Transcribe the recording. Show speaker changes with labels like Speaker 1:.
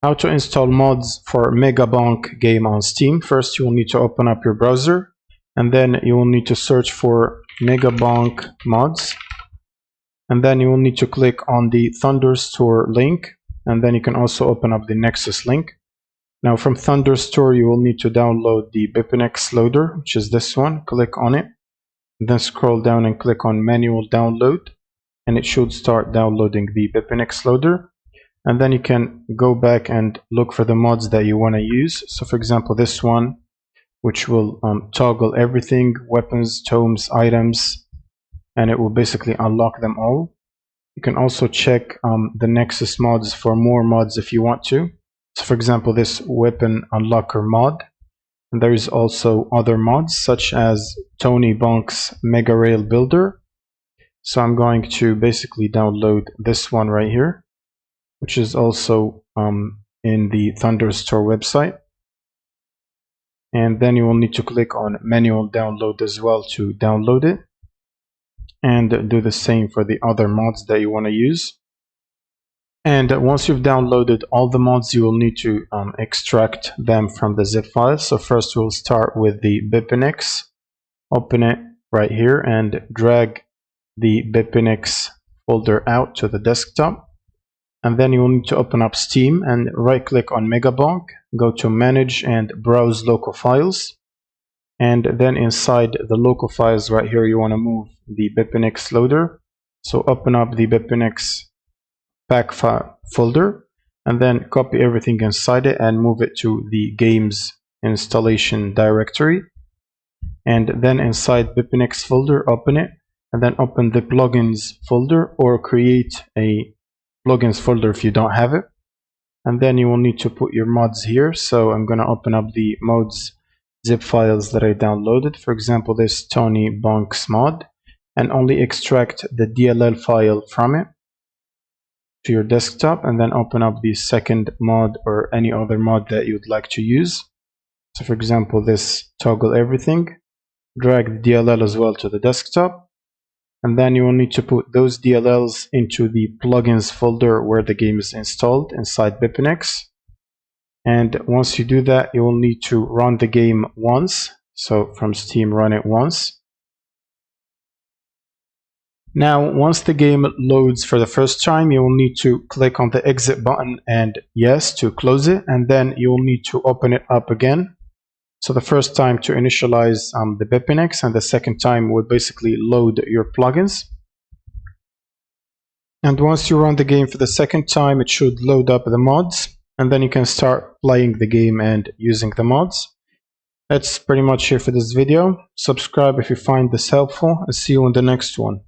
Speaker 1: How to install mods for Megabonk game on Steam. First, you will need to open up your browser, and then you will need to search for Megabonk mods, and then you will need to click on the Thunderstore link, and then you can also open up the Nexus link. Now from Thunderstore, you will need to download the BipNX loader, which is this one. Click on it, then scroll down and click on manual download, and it should start downloading the BipNX loader. And then you can go back and look for the mods that you want to use. So for example, this one, which will toggle everything, weapons, tomes, items, and it will basically unlock them all. You can also check the Nexus mods for more mods if you want to. So for example, this weapon unlocker mod. And there is also other mods such as Tony Bonk's Mega Rail Builder. So I'm going to basically download this one right here, which is also in the Thunderstore website. And then you will need to click on manual download as well to download it, and do the same for the other mods that you want to use. And once you've downloaded all the mods, you will need to extract them from the zip file. So first we'll start with the BipNX. Open it right here and drag the BipNX folder out to the desktop. And then you will need to open up Steam and right click on Megabonk, go to manage and browse local files. And then inside the local files right here, you want to move the BipNX loader. So open up the BipNX pack file folder and then copy everything inside it and move it to the games installation directory. And then inside BipNX folder, open it and then open the plugins folder, or create a plugins folder if you don't have it. And then you will need to put your mods here. So I'm going to open up the mods zip files that I downloaded, for example this Tony Bonk's mod, and only extract the DLL file from it to your desktop, and then open up the second mod or any other mod that you'd like to use. So for example this toggle everything, drag the DLL as well to the desktop, and then you will need to put those DLLs into the plugins folder where the game is installed inside BipNX. And once you do that, you will need to run the game once. So from Steam, run it once. Now, once the game loads for the first time, you will need to click on the exit button and yes to close it. And then you will need to open it up again. So the first time to initialize the BipNX, and the second time will basically load your plugins. And once you run the game for the second time, it should load up the mods. And then you can start playing the game and using the mods. That's pretty much it for this video. Subscribe if you find this helpful, and see you in the next one.